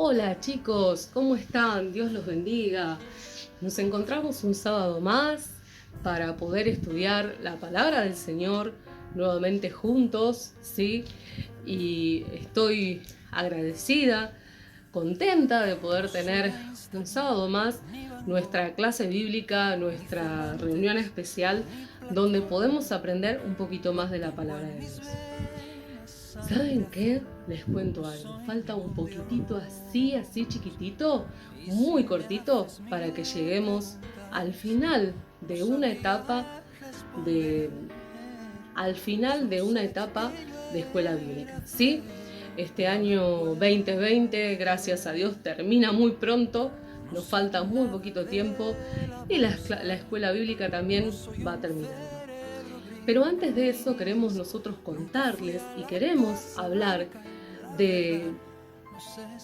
Hola chicos, ¿cómo están? Dios los bendiga. Nos encontramos un sábado más para poder estudiar la palabra del Señor nuevamente juntos, ¿sí? Y estoy agradecida, contenta de poder tener un sábado más nuestra clase bíblica, nuestra reunión especial, donde podemos aprender un poquito más de la palabra de Dios. ¿Saben qué? Les cuento algo. Falta un poquitito así chiquitito, muy cortito, para que lleguemos al final de una etapa de, de escuela bíblica, ¿sí? Este año 2020, gracias a Dios, termina muy pronto. Nos falta muy poquito tiempo y la escuela bíblica también va terminando. Pero antes de eso queremos nosotros contarles y queremos hablar de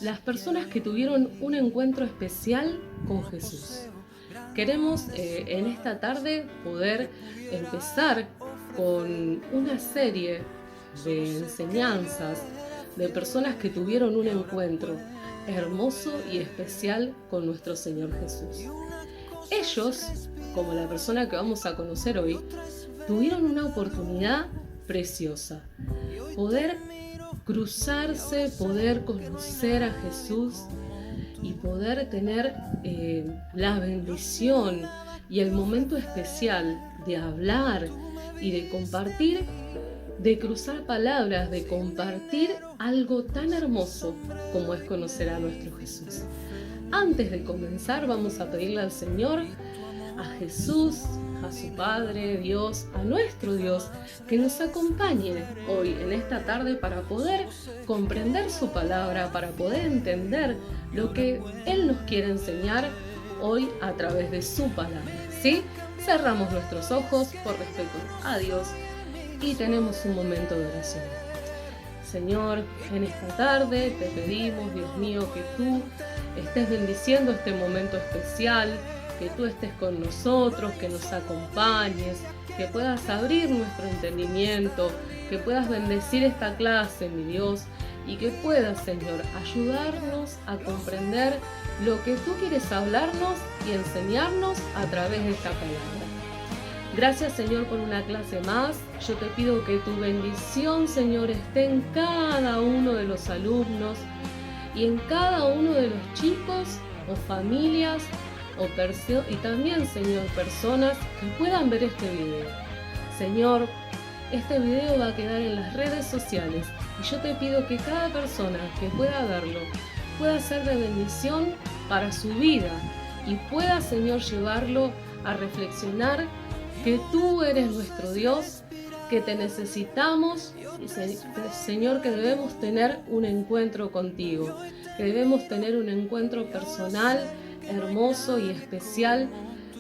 las personas que tuvieron un encuentro especial con Jesús. Queremos en esta tarde poder empezar con una serie de enseñanzas de personas que tuvieron un encuentro hermoso y especial con nuestro Señor Jesús. Ellos, como la persona que vamos a conocer hoy, tuvieron una oportunidad preciosa, poder cruzarse, poder conocer a Jesús y poder tener la bendición y el momento especial de hablar y de compartir, de cruzar palabras, de compartir algo tan hermoso como es conocer a nuestro Jesús. Antes de comenzar, vamos a pedirle al Señor, a Jesús, a su Padre, Dios, a nuestro Dios, que nos acompañe hoy en esta tarde para poder comprender su palabra, para poder entender lo que Él nos quiere enseñar hoy a través de su palabra, ¿sí? Cerramos nuestros ojos por respeto a Dios y tenemos un momento de oración. Señor, en esta tarde te pedimos, Dios mío, que tú estés bendiciendo este momento especial, que tú estés con nosotros, que nos acompañes, que puedas abrir nuestro entendimiento, que puedas bendecir esta clase, mi Dios, y que puedas, Señor, ayudarnos a comprender lo que tú quieres hablarnos y enseñarnos a través de esta palabra. Gracias, Señor, por una clase más. Yo te pido que tu bendición, Señor, esté en cada uno de los alumnos y en cada uno de los chicos o familias y también, Señor, personas que puedan ver este video. Señor, este video va a quedar en las redes sociales y yo te pido que cada persona que pueda verlo pueda ser de bendición para su vida y pueda, Señor, llevarlo a reflexionar que tú eres nuestro Dios, que te necesitamos y, Señor, que debemos tener un encuentro contigo, que debemos tener un encuentro personal, hermoso y especial.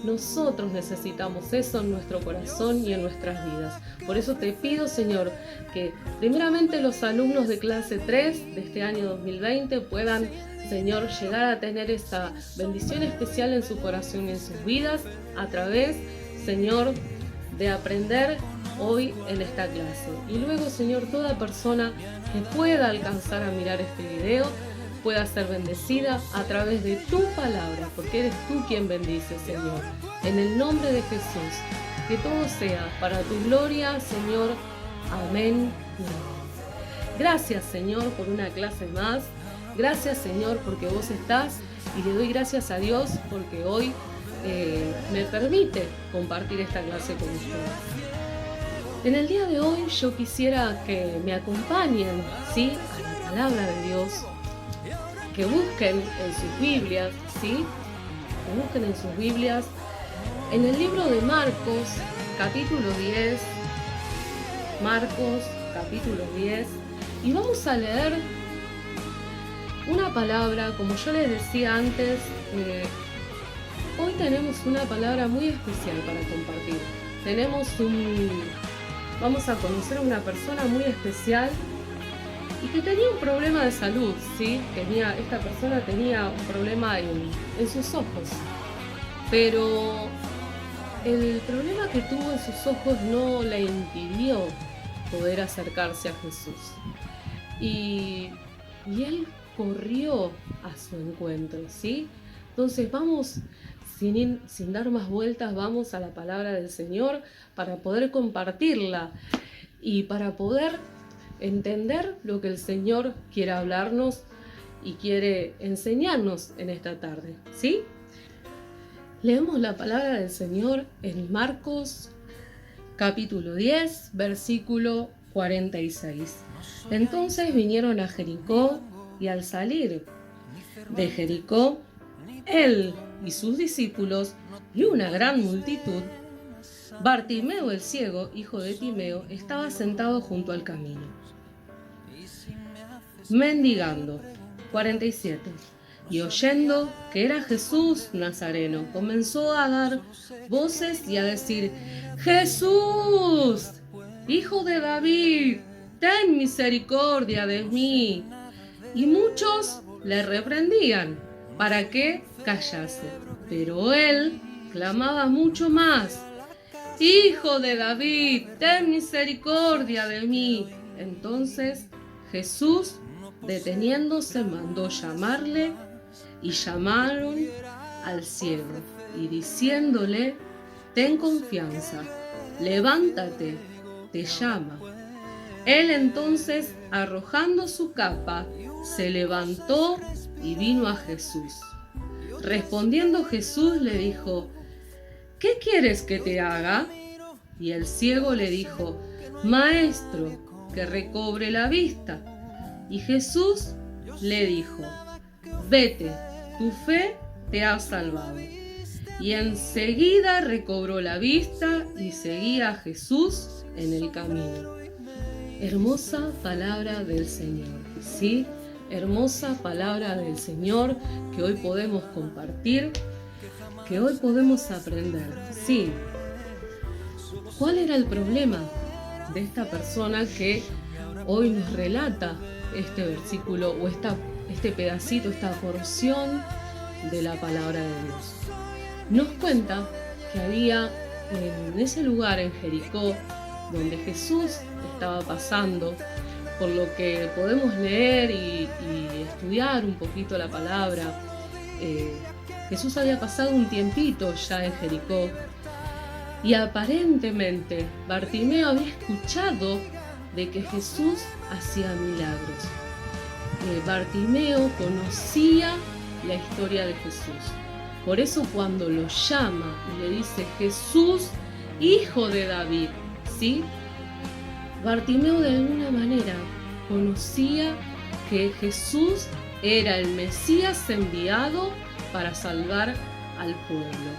Nosotros necesitamos eso en nuestro corazón y en nuestras vidas. Por eso te pido, Señor, que primeramente los alumnos de clase 3 de este año 2020 puedan, Señor, llegar a tener esa bendición especial en su corazón y en sus vidas a través, Señor, de aprender hoy en esta clase. Y luego, Señor, toda persona que pueda alcanzar a mirar este video pueda ser bendecida a través de tu palabra, porque eres tú quien bendice, Señor. En el nombre de Jesús, que todo sea para tu gloria, Señor. Amén. Gracias, Señor, por una clase más. Gracias, Señor, porque vos estás, y le doy gracias a Dios porque hoy me permite compartir esta clase con ustedes. En el día de hoy yo quisiera que me acompañen, ¿sí?, a la palabra de Dios, que busquen en sus Biblias, ¿sí?, que busquen en sus Biblias, en el libro de Marcos, capítulo 10, Marcos, capítulo 10, y vamos a leer una palabra, como yo les decía antes, hoy tenemos una palabra muy especial para compartir. Vamos a conocer a una persona muy especial y que tenía un problema de salud, ¿sí? Esta persona tenía un problema en sus ojos, pero el problema que tuvo en sus ojos no le impidió poder acercarse a Jesús. Y él corrió a su encuentro, ¿sí? Entonces vamos, sin dar más vueltas, vamos a la palabra del Señor para poder compartirla y para poder entender lo que el Señor quiere hablarnos y quiere enseñarnos en esta tarde, ¿sí? Leemos la palabra del Señor en Marcos capítulo 10, versículo 46. Entonces vinieron a Jericó, y al salir de Jericó, él y sus discípulos y una gran multitud, Bartimeo el ciego, hijo de Timeo, estaba sentado junto al camino, mendigando. 47. Y oyendo que era Jesús Nazareno, comenzó a dar voces y a decir: Jesús, hijo de David, ten misericordia de mí. Y muchos le reprendían para que callase. Pero él clamaba mucho más: Hijo de David, ten misericordia de mí. Entonces Jesús, deteniéndose, mandó llamarle, y llamaron al ciego, y diciéndole: ten confianza, levántate, te llama. Él entonces, arrojando su capa, se levantó y vino a Jesús. Respondiendo Jesús le dijo: ¿qué quieres que te haga? Y el ciego le dijo: Maestro, que recobre la vista. Y Jesús le dijo: vete, tu fe te ha salvado. Y enseguida recobró la vista y seguía a Jesús en el camino. Hermosa palabra del Señor, ¿sí? Hermosa palabra del Señor que hoy podemos compartir, que hoy podemos aprender, ¿sí? ¿Cuál era el problema de esta persona que hoy nos relata este versículo o este pedacito, esta porción de la palabra de Dios? Nos cuenta que había en ese lugar, en Jericó, donde Jesús estaba pasando, por lo que podemos leer y estudiar un poquito la palabra, Jesús había pasado un tiempito ya en Jericó, y aparentemente Bartimeo había escuchado de que Jesús hacía milagros. Bartimeo conocía la historia de Jesús. Por eso cuando lo llama y le dice: Jesús, hijo de David, ¿sí? Bartimeo de alguna manera conocía que Jesús era el Mesías enviado para salvar al pueblo.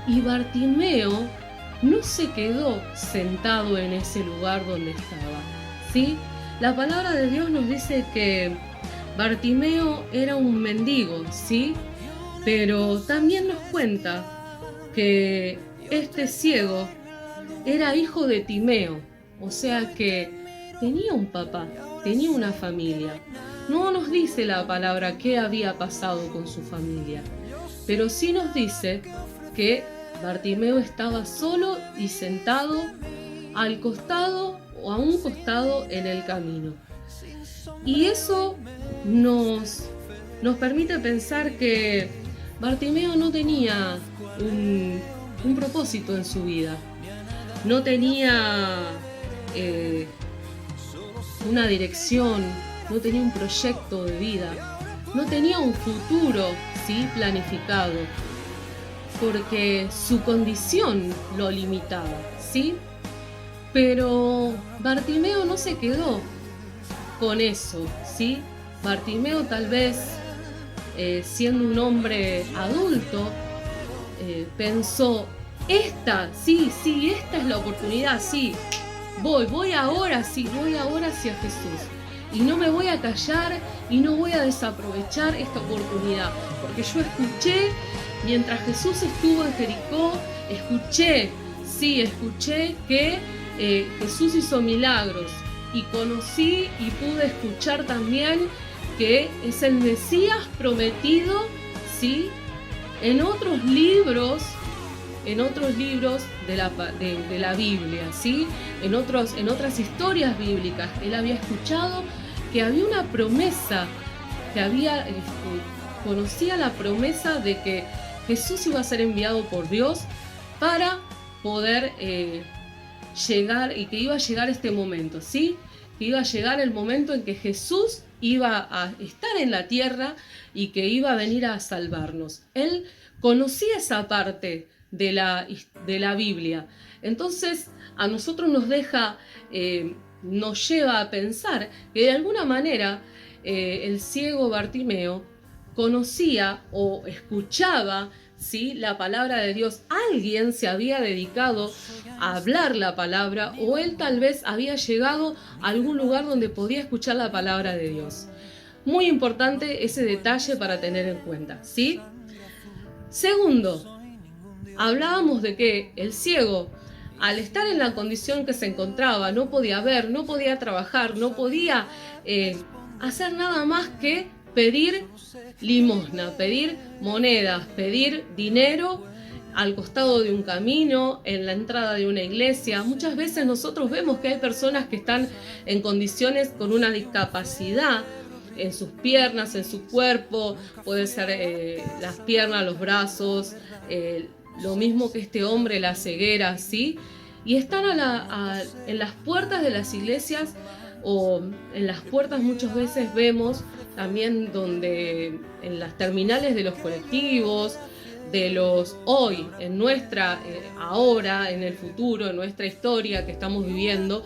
Y Bartimeo no se quedó sentado en ese lugar donde estaba, ¿sí? La palabra de Dios nos dice que Bartimeo era un mendigo, ¿sí? Pero también nos cuenta que este ciego era hijo de Timeo, o sea que tenía un papá, tenía una familia. No nos dice la palabra qué había pasado con su familia, pero sí nos dice que Bartimeo estaba solo y sentado al costado o a un costado en el camino. Y eso nos permite pensar que Bartimeo no tenía un propósito en su vida, no tenía una dirección, no tenía un proyecto de vida, no tenía un futuro, ¿sí?, planificado, porque su condición lo limitaba, ¿sí? Pero Bartimeo no se quedó con eso, ¿sí? Bartimeo tal vez, siendo un hombre adulto, pensó: esta es la oportunidad, sí, voy ahora hacia Jesús. Y no me voy a callar y no voy a desaprovechar esta oportunidad, porque yo escuché, mientras Jesús estuvo en Jericó, escuché que Jesús hizo milagros, y conocí y pude escuchar también que es el Mesías prometido, ¿sí?, en otros libros de la Biblia, ¿sí? En otras historias bíblicas. Él había escuchado que había una promesa conocía la promesa de que Jesús iba a ser enviado por Dios para poder llegar, y que iba a llegar este momento, ¿sí? Que iba a llegar el momento en que Jesús iba a estar en la tierra y que iba a venir a salvarnos. Él conocía esa parte de la Biblia. Entonces a nosotros nos lleva a pensar que de alguna manera el ciego Bartimeo conocía o escuchaba, ¿sí?, la palabra de Dios. Alguien se había dedicado a hablar la palabra, o él tal vez había llegado a algún lugar donde podía escuchar la palabra de Dios. Muy importante ese detalle para tener en cuenta, ¿sí? Segundo, hablábamos de que el ciego, al estar en la condición que se encontraba, no podía ver, no podía trabajar, no podía hacer nada más que pedir limosna, pedir monedas, pedir dinero al costado de un camino, en la entrada de una iglesia. Muchas veces nosotros vemos que hay personas que están en condiciones con una discapacidad en sus piernas, en su cuerpo, puede ser las piernas, los brazos, lo mismo que este hombre, la ceguera, ¿sí? Y están en las puertas de las iglesias, o en las puertas muchas veces vemos también donde en las terminales de los colectivos, de los hoy, en nuestra ahora, en el futuro, en nuestra historia que estamos viviendo,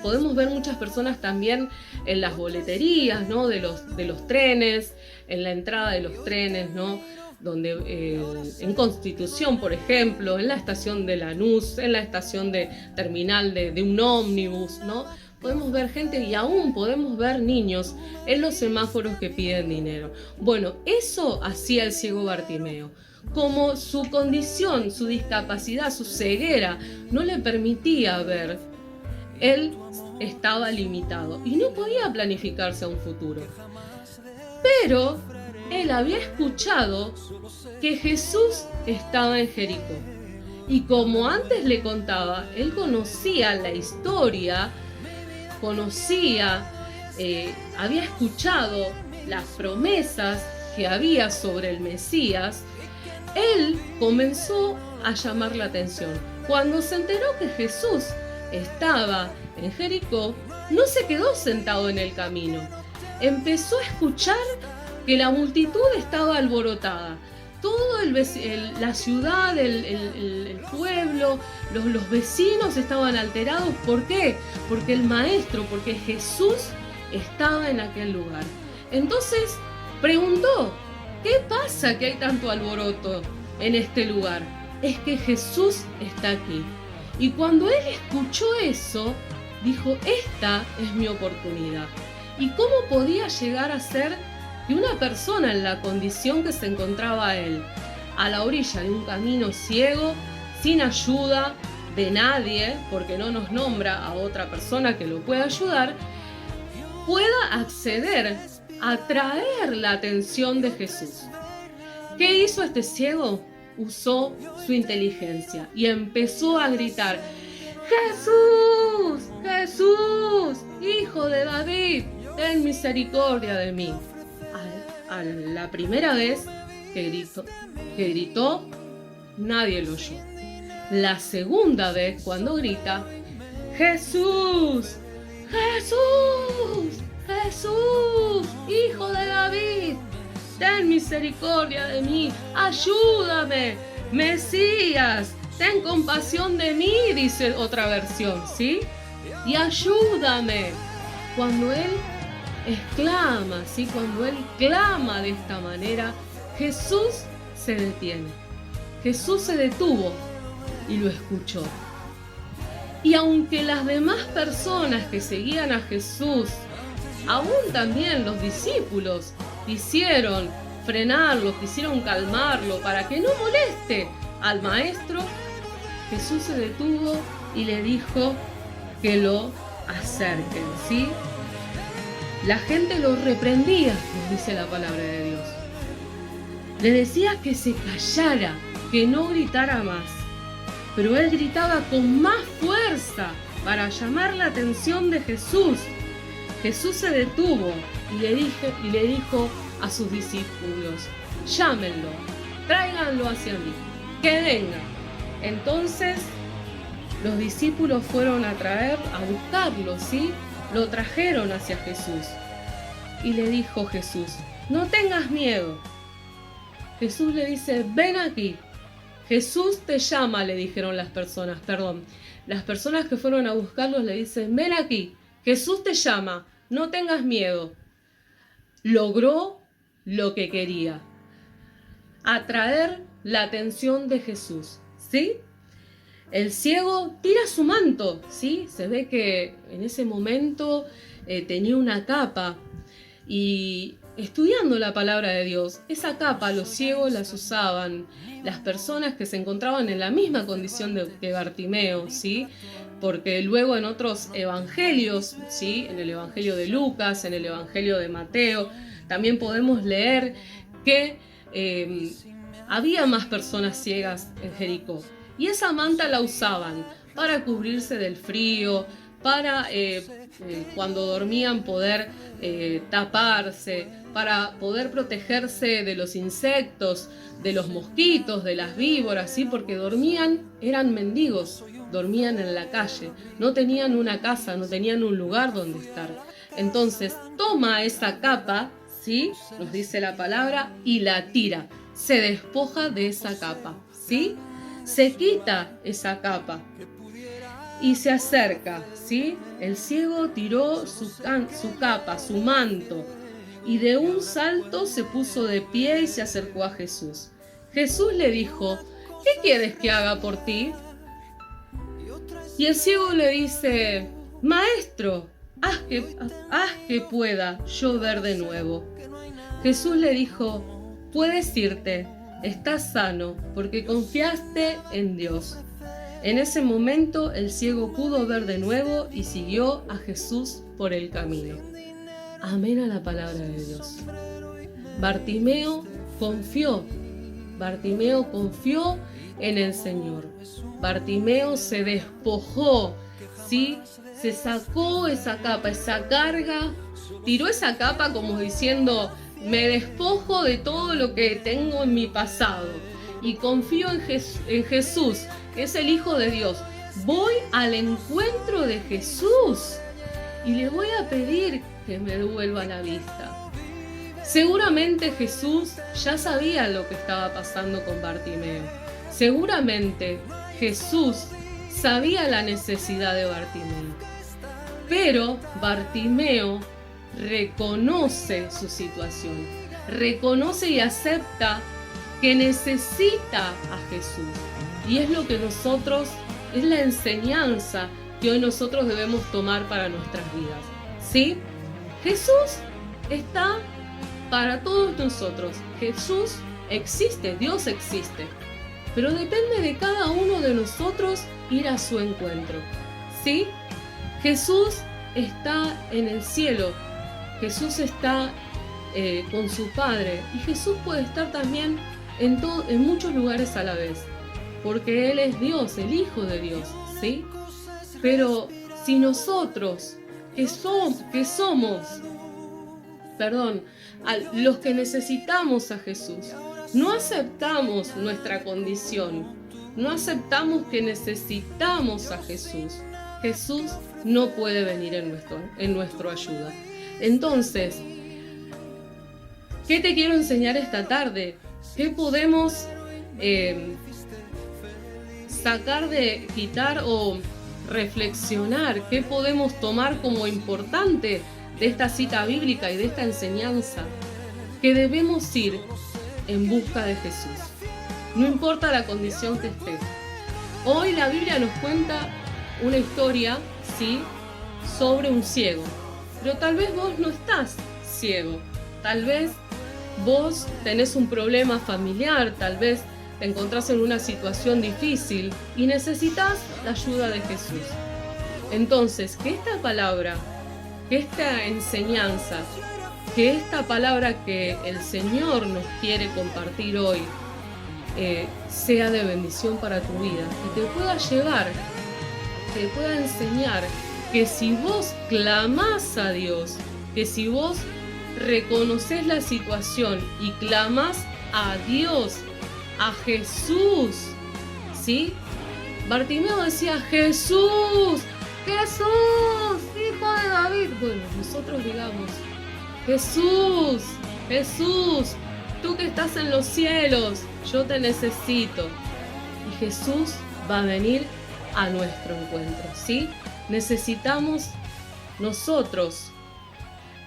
podemos ver muchas personas también en las boleterías, ¿no?, de los trenes, en la entrada de los trenes, ¿no?, donde en Constitución, por ejemplo, en la estación de Lanús, en la estación de terminal de un ómnibus, ¿no? Podemos ver gente, y aún podemos ver niños en los semáforos que piden dinero. Bueno, eso hacía el ciego Bartimeo. Como su condición, su discapacidad, su ceguera no le permitía ver, él estaba limitado y no podía planificarse a un futuro. Pero él había escuchado que Jesús estaba en Jericó. Y como antes le contaba, él conocía la historia, había escuchado las promesas que había sobre el Mesías. Él comenzó a llamar la atención. Cuando se enteró que Jesús estaba en Jericó, no se quedó sentado en el camino. Empezó a escuchar que la multitud estaba alborotada. Todo la ciudad, el pueblo, los vecinos estaban alterados. ¿Por qué? Porque el maestro, porque Jesús estaba en aquel lugar. Entonces preguntó: ¿qué pasa que hay tanto alboroto en este lugar? Es que Jesús está aquí. Y cuando él escuchó eso, dijo: esta es mi oportunidad. ¿Y cómo podía llegar a ser que una persona en la condición que se encontraba él, a la orilla de un camino ciego, sin ayuda de nadie, porque no nos nombra a otra persona que lo pueda ayudar, pueda acceder a atraer la atención de Jesús? ¿Qué hizo este ciego? Usó su inteligencia y empezó a gritar: ¡Jesús! ¡Jesús! ¡Hijo de David! ¡Ten misericordia de mí! A la primera vez que gritó, nadie lo oyó. La segunda vez, cuando grita: ¡Jesús! ¡Jesús! ¡Jesús! ¡Hijo de David! ¡Ten misericordia de mí! ¡Ayúdame! ¡Mesías! ¡Ten compasión de mí!, dice otra versión, ¿sí? Y ayúdame. Cuando él exclama, ¿sí?, cuando él clama de esta manera, Jesús se detiene. Jesús se detuvo y lo escuchó. Y aunque las demás personas que seguían a Jesús, aún también los discípulos, quisieron frenarlo, quisieron calmarlo para que no moleste al maestro, Jesús se detuvo y le dijo que lo acerquen, ¿sí? La gente lo reprendía, nos dice la palabra de Dios. Le decía que se callara, que no gritara más. Pero él gritaba con más fuerza para llamar la atención de Jesús. Jesús se detuvo y le dijo a sus discípulos: llámenlo, tráiganlo hacia mí, que venga. Entonces los discípulos fueron a buscarlo, ¿sí? Lo trajeron hacia Jesús. Y le dijo Jesús: no tengas miedo. Jesús le dice: ven aquí. Jesús te llama, le dijeron las personas que fueron a buscarlos le dicen: ven aquí, Jesús te llama, no tengas miedo. Logró lo que quería: atraer la atención de Jesús, ¿sí? El ciego tira su manto, ¿sí? Se ve que en ese momento tenía una capa, y estudiando la palabra de Dios, esa capa los ciegos las usaban las personas que se encontraban en la misma condición que Bartimeo, ¿sí? Porque luego en otros evangelios, ¿sí? En el evangelio de Lucas, en el evangelio de Mateo, también podemos leer que había más personas ciegas en Jericó. Y esa manta la usaban para cubrirse del frío, para cuando dormían poder taparse, para poder protegerse de los insectos, de los mosquitos, de las víboras, ¿sí? Porque dormían, eran mendigos, dormían en la calle, no tenían una casa, no tenían un lugar donde estar. Entonces toma esa capa, ¿sí? Nos dice la palabra, y la tira, se despoja de esa capa, ¿sí? Se quita esa capa y se acerca, ¿sí? El ciego tiró su capa, su manto, y de un salto se puso de pie y se acercó a Jesús. Jesús le dijo: ¿qué quieres que haga por ti? Y el ciego le dice: Maestro, haz que pueda yo ver de nuevo. Jesús le dijo: puedes irte, estás sano, porque confiaste en Dios. En ese momento el ciego pudo ver de nuevo y siguió a Jesús por el camino. Amén a la palabra de Dios. Bartimeo confió en el Señor. Bartimeo se despojó, ¿sí? Se sacó esa capa, esa carga, tiró esa capa como diciendo: me despojo de todo lo que tengo en mi pasado y confío en Jesús, que es el Hijo de Dios. Voy al encuentro de Jesús y le voy a pedir que me devuelva la vista. Seguramente Jesús ya sabía lo que estaba pasando con Bartimeo. Seguramente Jesús sabía la necesidad de Bartimeo. Pero Bartimeo reconoce su situación, reconoce y acepta que necesita a Jesús. Y es lo que es la enseñanza que hoy nosotros debemos tomar para nuestras vidas, ¿sí? Jesús está para todos nosotros. Jesús existe, Dios existe. Pero depende de cada uno de nosotros ir a su encuentro, ¿sí? Jesús está en el cielo. Jesús está con su Padre, y Jesús puede estar también en muchos lugares a la vez, porque Él es Dios, el Hijo de Dios, ¿sí? Pero si nosotros, los que necesitamos a Jesús, no aceptamos nuestra condición, no aceptamos que necesitamos a Jesús, Jesús no puede venir en nuestra ayuda. Entonces, ¿qué te quiero enseñar esta tarde? ¿Qué podemos quitar o reflexionar? ¿Qué podemos tomar como importante de esta cita bíblica y de esta enseñanza? Que debemos ir en busca de Jesús, no importa la condición que esté. Hoy la Biblia nos cuenta una historia, ¿sí?, sobre un ciego. Pero tal vez vos no estás ciego, tal vez vos tenés un problema familiar, tal vez te encontrás en una situación difícil y necesitas la ayuda de Jesús. Entonces, que esta palabra, que esta enseñanza, que esta palabra que el Señor nos quiere compartir hoy sea de bendición para tu vida, que te pueda llevar, que te pueda enseñar que si vos clamás a Dios, que si vos reconoces la situación y clamás a Dios, a Jesús, ¿sí? Bartimeo decía: Jesús, Jesús, hijo de David. Bueno, nosotros digamos: Jesús, Jesús, tú que estás en los cielos, yo te necesito. Y Jesús va a venir a nuestro encuentro, ¿sí? Necesitamos nosotros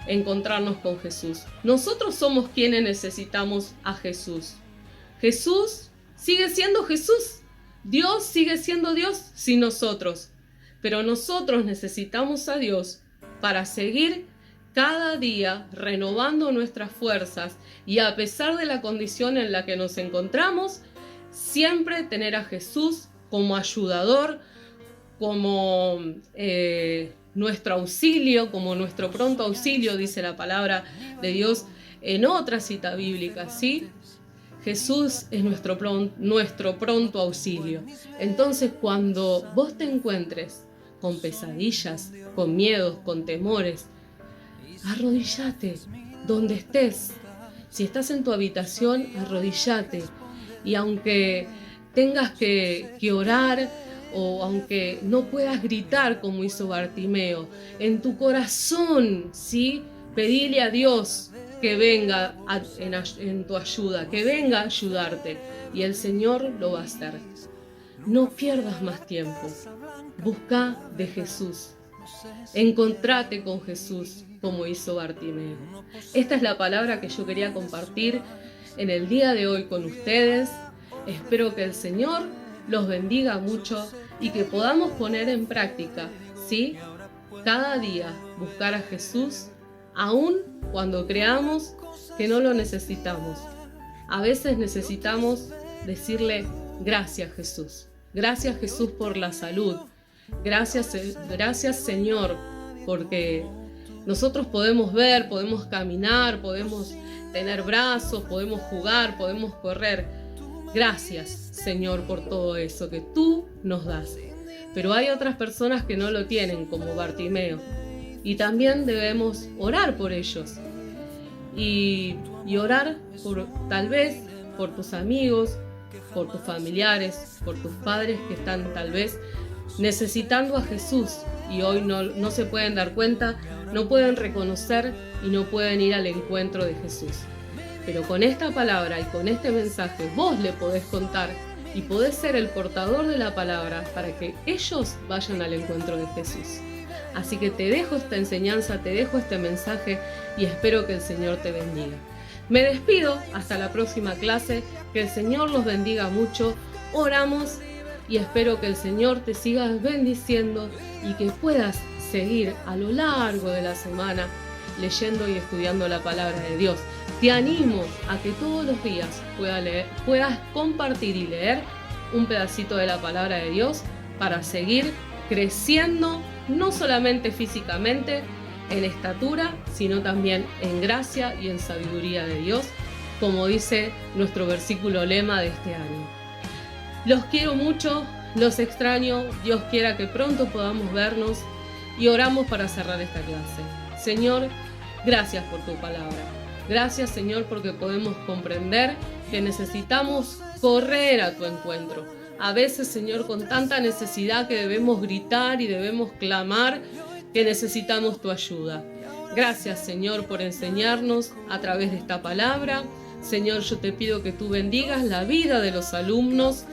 encontrarnos con Jesús. Nosotros somos quienes necesitamos a Jesús. Jesús sigue siendo Jesús. Dios sigue siendo Dios sin nosotros. Pero nosotros necesitamos a Dios para seguir cada día renovando nuestras fuerzas y, a pesar de la condición en la que nos encontramos, siempre tener a Jesús como ayudador, como nuestro auxilio, como nuestro pronto auxilio, dice la palabra de Dios en otra cita bíblica, ¿sí? Jesús es nuestro pronto auxilio. Entonces, cuando vos te encuentres con pesadillas, con miedos, con temores, arrodillate donde estés. Si estás en tu habitación, arrodillate. Y aunque tengas que orar, o aunque no puedas gritar como hizo Bartimeo, en tu corazón, ¿sí? Pedile a Dios que venga en tu ayuda, que venga a ayudarte, y el Señor lo va a hacer. No pierdas más tiempo. Busca de Jesús. Encontrate con Jesús como hizo Bartimeo. Esta es la palabra que yo quería compartir en el día de hoy con ustedes. Espero que el Señor los bendiga mucho y que podamos poner en práctica, ¿sí? Cada día buscar a Jesús, aun cuando creamos que no lo necesitamos. A veces necesitamos decirle: gracias, Jesús. Gracias, Jesús, por la salud. Gracias, Señor, porque nosotros podemos ver, podemos caminar, podemos tener brazos, podemos jugar, podemos correr. Gracias, Señor, por todo eso que tú nos das. Pero hay otras personas que no lo tienen, como Bartimeo, y también debemos orar por ellos. Y orar tal vez por tus amigos, por tus familiares, por tus padres que están tal vez necesitando a Jesús y hoy no se pueden dar cuenta, no pueden reconocer y no pueden ir al encuentro de Jesús. Pero con esta palabra y con este mensaje vos le podés contar y podés ser el portador de la palabra para que ellos vayan al encuentro de Jesús. Así que te dejo esta enseñanza, te dejo este mensaje y espero que el Señor te bendiga. Me despido hasta la próxima clase, que el Señor los bendiga mucho, oramos y espero que el Señor te siga bendiciendo y que puedas seguir a lo largo de la semana leyendo y estudiando la palabra de Dios. Te animo a que todos los días puedas compartir y leer un pedacito de la palabra de Dios para seguir creciendo, no solamente físicamente, en estatura, sino también en gracia y en sabiduría de Dios, como dice nuestro versículo lema de este año. Los quiero mucho, los extraño, Dios quiera que pronto podamos vernos y oramos para cerrar esta clase. Señor, gracias por tu palabra. Gracias, Señor, porque podemos comprender que necesitamos correr a tu encuentro. A veces, Señor, con tanta necesidad que debemos gritar y debemos clamar, que necesitamos tu ayuda. Gracias, Señor, por enseñarnos a través de esta palabra. Señor, yo te pido que tú bendigas la vida de los alumnos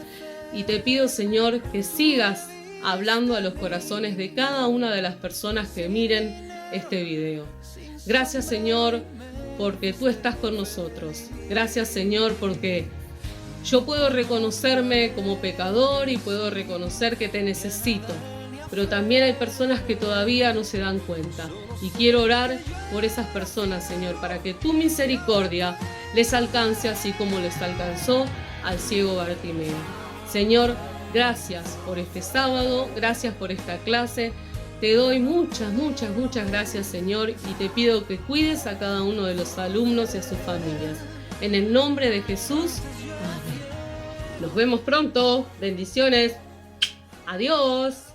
y te pido, Señor, que sigas hablando a los corazones de cada una de las personas que miren este video. Gracias, Señor, porque tú estás con nosotros. Gracias, Señor, porque yo puedo reconocerme como pecador y puedo reconocer que te necesito. Pero también hay personas que todavía no se dan cuenta. Y quiero orar por esas personas, Señor, para que tu misericordia les alcance así como les alcanzó al ciego Bartimeo. Señor, gracias por este sábado, gracias por esta clase. Te doy muchas gracias, Señor, y te pido que cuides a cada uno de los alumnos y a sus familias. En el nombre de Jesús, amén. Nos vemos pronto. Bendiciones. Adiós.